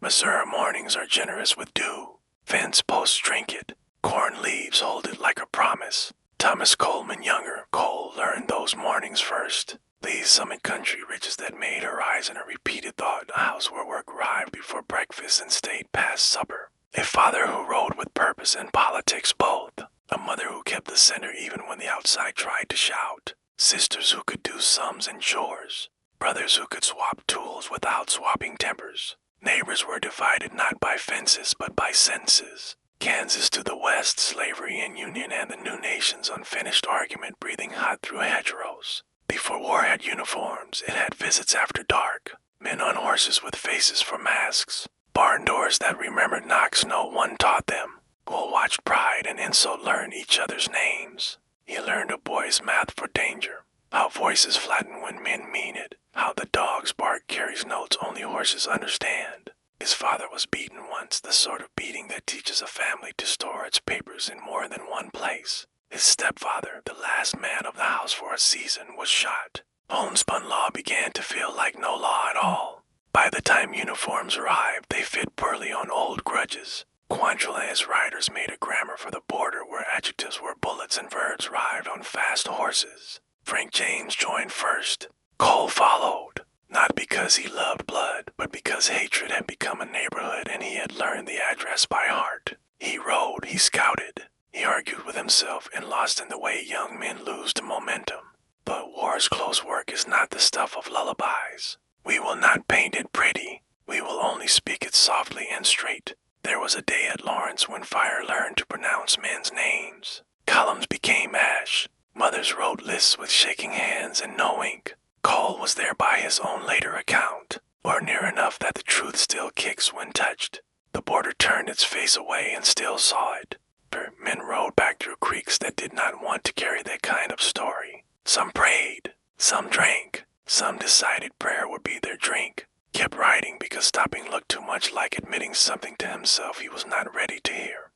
Missouri mornings are generous with dew. Fence posts drink it. Corn leaves hold it like a promise. Thomas Coleman younger, Cole learned those mornings first. These summit country ridges that made horizon a repeated thought, a house where work arrived before breakfast and stayed past supper. A father who rode with purpose and politics both. A mother who kept the center even when the outside tried to shout. Sisters who could do sums and chores. Brothers who could swap tools without swapping tempers. Neighbors were divided not by fences but by senses. Kansas to the west, slavery and union and the new nation's unfinished argument breathing hot through hedgerows. Before war had uniforms, it had visits after dark. Men on horses with faces for masks. Barn doors that remembered knocks no one taught them. Cole watched pride and insult learn each other's names. He learned a boy's math for danger. How voices flatten when men mean it. How the dog's bark carries notes only horses understand. His father was beaten once, the sort of beating that teaches a family to store its papers in more than one place. His stepfather, the last man of the house for a season, was shot. Homespun law began to feel like no law at all. By the time uniforms arrived, they fit poorly on old grudges. Quantrill and his writers made a grammar for the border where adjectives were bullets and verbs arrived on fast horses. Frank James joined first. Cole followed. Not because he loved blood, but because hatred had become a neighborhood and he had learned the address by heart. He rode, he scouted, he argued with himself and lost in the way young men lose to momentum. But war's close work is not the stuff of lullabies. We will not paint it pretty. We will only speak it softly and straight. There was a day at Lawrence when fire learned to pronounce men's names. Columns became ash. Mothers wrote lists with shaking hands and no ink. Cole was there by his own later account, or near enough that the truth still kicks when touched. The border turned its face away and still saw it. Men rode back through creeks that did not want to carry that kind of story. Some prayed, some drank, some decided prayer would be their drink. Kept riding because stopping looked too much like admitting something to himself he was not ready to hear.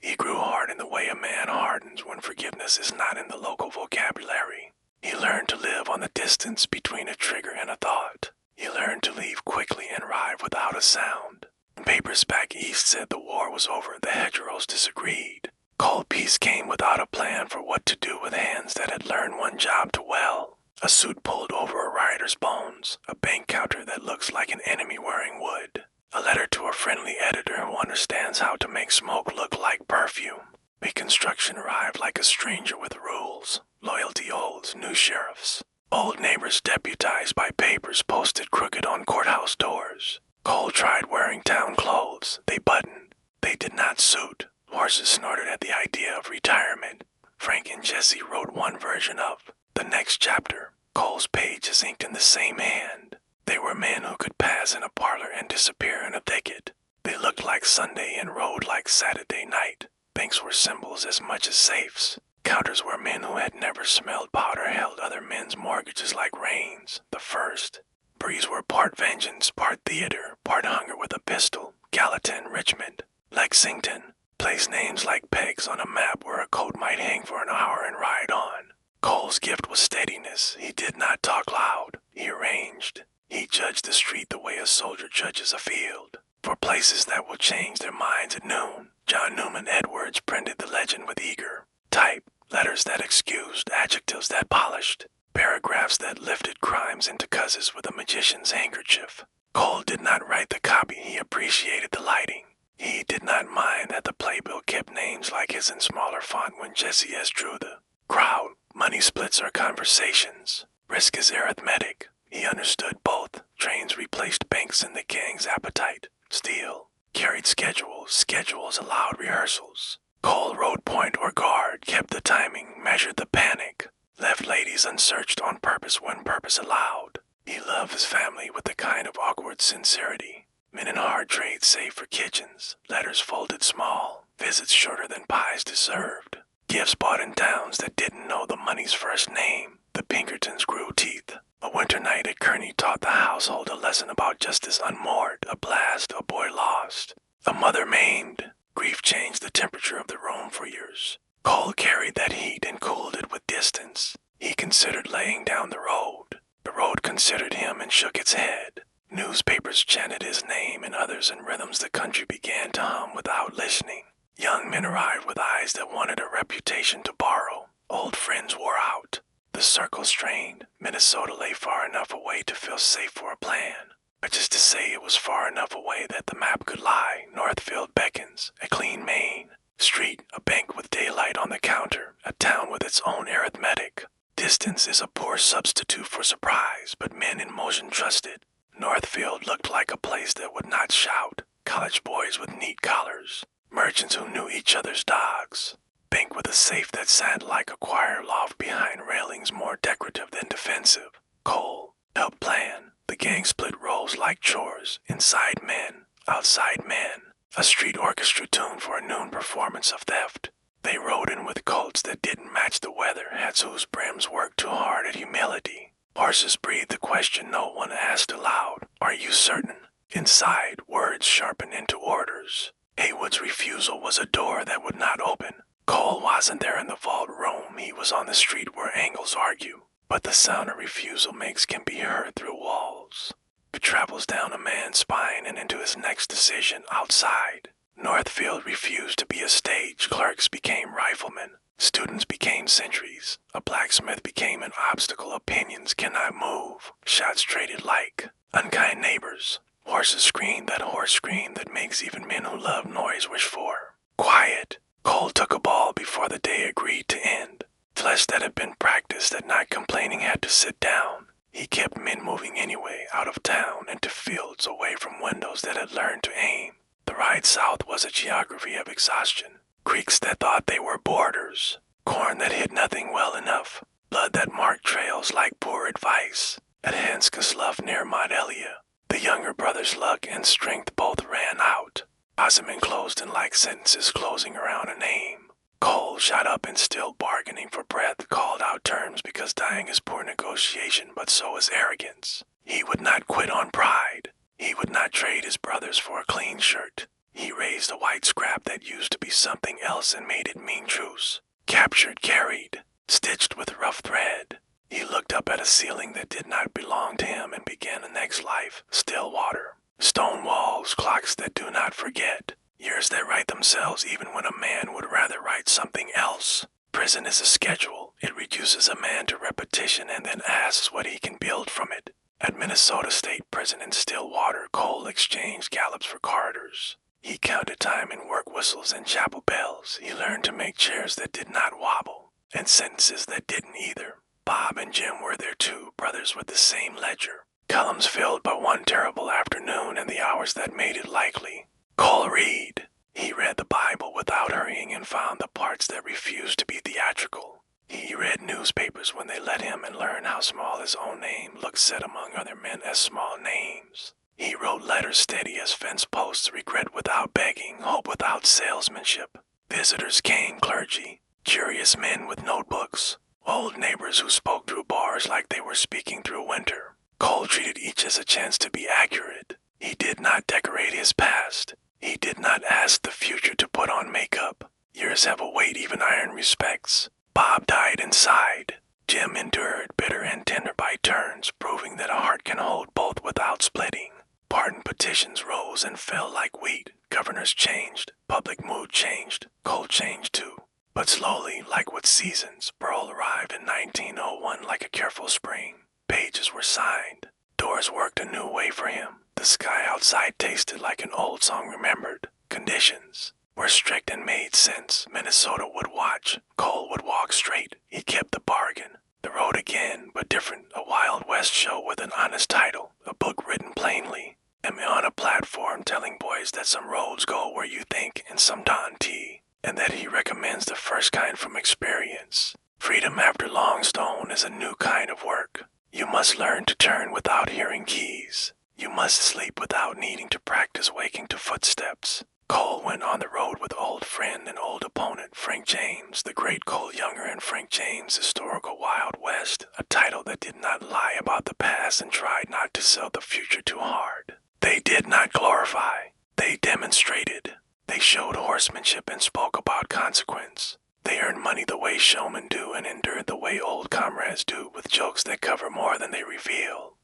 He grew hard in the way a man hardens when forgiveness is not in the local vocabulary. He learned to live on the distance between a trigger and a thought. He learned to leave quickly and ride without a sound. Papers back east said the war was over. The hedgerows disagreed. Cold peace came without a plan for what to do with hands that had learned one job too well. A suit pulled over a rider's bones. A bank counter that looks like an enemy wearing wood. A letter to a friendly editor who understands how to make smoke look like perfume. Reconstruction arrived like a stranger with rules. Loyalty olds, new sheriffs. Old neighbors deputized by papers posted crooked on courthouse doors. Cole tried wearing town clothes. They buttoned. They did not suit. Horses snorted at the idea of retirement. Frank and Jesse wrote one version of the next chapter. Cole's page is inked in the same hand. They were men who could pass in a parlor and disappear in a thicket. They looked like Sunday and rode like Saturday night. Banks were symbols as much as safes. Counters were men who had never smelled powder held other men's mortgages like reins, the first. Breeze were part vengeance, part theater, part hunger with a pistol. Gallatin, Richmond, Lexington. Place names like pegs on a map where a coat might hang for an hour and ride on. Cole's gift was steadiness. He did not talk loud. He arranged. He judged the street the way a soldier judges a field. For places that will change their minds at noon, John Newman Edwards printed the legend with eager type. Letters that excused, adjectives that polished, paragraphs that lifted crimes into cusses with a magician's handkerchief. Cole did not write the copy, he appreciated the lighting. He did not mind that the playbill kept names like his in smaller font when Jesse S. drew the crowd. Money splits are conversations. Risk is arithmetic. He understood both. Trains replaced banks in the gang's appetite. Steel carried schedules. Schedules allowed rehearsals. Cole rode point or guard, kept the timing, measured the panic, left ladies unsearched on purpose when purpose allowed. He loved his family with a kind of awkward sincerity. Men in hard trade save for kitchens, letters folded small, visits shorter than pies deserved. Gifts bought in towns that didn't know the money's first name. The Pinkertons grew teeth. A winter night at Kearney taught the household a lesson about justice unmoored, a blast, a boy lost, a mother maimed. Grief changed the temperature of the room for years. Cole carried that heat and cooled it with distance. He considered laying down the road. The road considered him and shook its head. Newspapers chanted his name and others in rhythms the country began to hum without listening. Young men arrived with eyes that wanted a reputation to borrow. Old friends wore out. The circle strained. Minnesota lay far enough away to feel safe for a plan. But just to say it was far enough away that the map could lie. Northfield beckons, a clean Main street, a bank with daylight on the counter, a town with its own arithmetic. Distance is a poor substitute for surprise, but men in motion trusted. Northfield looked like a place that would not shout. College boys with neat collars. Merchants who knew each other's dogs. Bank with a safe that sat like a choir loft behind railings more decorative than defensive. Cole helped plan. The gang split roles like chores. Inside men, outside men. A street orchestra tuned for a noon performance of theft. They rode in with coats that didn't match the weather, hats whose brims worked too hard at humility. Horses breathed the question no one asked aloud. Are you certain? Inside, words sharpened into orders. Haywood's refusal was a door that would not open. Cole wasn't there in the vault room, he was on the street where angles argue. But the sound of refusal can be heard through walls. It travels down a man's spine and into his next decision outside. Northfield refused to be a stage. Clerks became riflemen. Students became sentries. A blacksmith became an obstacle. Opinions cannot move. Shots traded like unkind neighbors. Horses screamed that hoarse scream that makes even men who love noise wish for quiet. Cole took a ball before the day agreed to end. Flesh that had been practiced at not complaining had to sit down. He kept men moving anyway, out of town, into fields away from windows that had learned to aim. The ride south was a geography of exhaustion. Creeks that thought they were borders. Corn that hid nothing well enough. Blood that marked trails like poor advice. At Hanskasluff near Modelia, the younger brother's luck and strength both ran out. Possum enclosed in like sentences closing around a name. Cole shot up and still bargaining for breath, called out terms because dying is poor negotiation, but so is arrogance. He would not quit on pride. He would not trade his brothers for a clean shirt. He raised a white scrap that used to be something else and made it mean truce. Captured, carried, stitched with rough thread. He looked up at a ceiling that did not belong to him and began a next life, still water. Stone walls, clocks that do not forget. Years that write themselves even when a man would rather write something else. Prison is a schedule. It reduces a man to repetition and then asks what he can build from it. At Minnesota State Prison in Stillwater, Cole exchanged gallops for corridors. He counted time in work whistles and chapel bells. He learned to make chairs that did not wobble, and sentences that didn't either. Bob and Jim were there too, brothers with the same ledger. Columns filled by one terrible afternoon and the hours that made it likely. Cole read. He read the Bible without hurrying and found the parts that refused to be theatrical. He read newspapers when they let him and learned how small his own name looked set among other men as small names. He wrote letters steady as fence posts, regret without begging, hope without salesmanship. Visitors came, clergy, curious men with notebooks, old neighbors who spoke through bars like they were speaking through winter. Cole treated each as a chance to be accurate. He did not decorate his past. He did not ask the future to put on makeup. Years have a weight even iron respects. Bob died inside. Jim endured, bitter and tender by turns, proving that a heart can hold both without splitting. Pardon petitions rose and fell like wheat. Governors changed. Public mood changed. Cole changed too. But slowly, like with seasons, Pearl arrived in 1901 like a careful spring. Pages were signed. Doors worked a new way for him. The sky outside tasted like an old song remembered. Conditions were strict and made sense. Minnesota would watch. Cole would walk straight. He kept the bargain. The road again, but different. A Wild West show with an honest title. A book written plainly. And on a platform telling boys that some roads go where you think and some don't tea. And that he recommends the first kind from experience. Freedom after Longstone is a new kind of work. You must learn to turn without hearing keys. You must sleep without needing to practice waking to footsteps. Cole went on the road with old friend and old opponent Frank James, the great Cole Younger and Frank James' historical Wild West, a title that did not lie about the past and tried not to sell the future too hard. They did not glorify. They demonstrated. They showed horsemanship and spoke about consequence. They earned money the way showmen do and endured the way old comrades do with jokes that cover more than they reveal.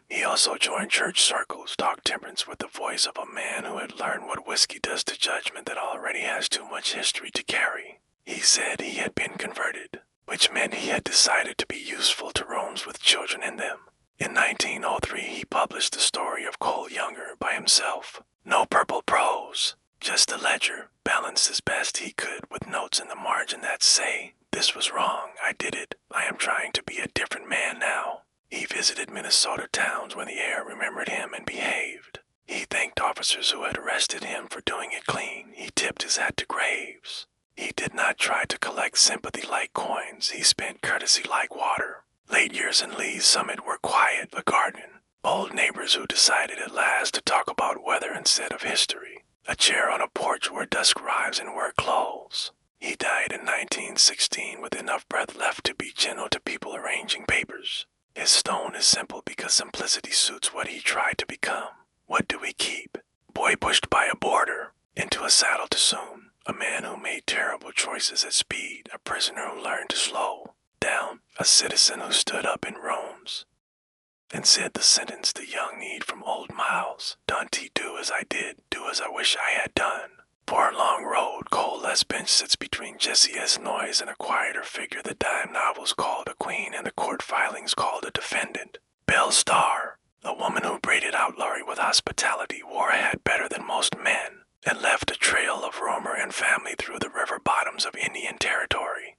He also joined church circles, talked temperance with the voice of a man who had learned what whiskey does to judgment that already has too much history to carry. He said he had been converted, which meant he had decided to be useful to rooms with children in them. In 1903, he published the story of Cole Younger by himself. No purple prose, just a ledger, balanced as best he could with notes in the margin that say, "This was wrong, I did it, I am trying to be a different man now." He visited Minnesota towns when the air remembered him and behaved. He thanked officers who had arrested him for doing it clean. He tipped his hat to graves. He did not try to collect sympathy like coins. He spent courtesy like water. Late years in Lee's Summit were quiet but garden. Old neighbors who decided at last to talk about weather instead of history. A chair on a porch where dusk arrives in work clothes. He died in 1916 with enough breath left to be gentle to people arranging papers. His stone is simple because simplicity suits what he tried to become. What do we keep? Boy pushed by a boarder, into a saddle too soon, a man who made terrible choices at speed, a prisoner who learned to slow down, a citizen who stood up in Rome's and said the sentence the young need from old Miles. Dante, do as I did, do as I wish I had done. For a long road, Cole S. Bench sits between Jesse S. Noyes and a quieter figure the dime novels called a queen and the court filings called a defendant. Belle Starr, a woman who braided outlawry with hospitality, wore a hat better than most men, and left a trail of rumor and family through the river bottoms of Indian Territory.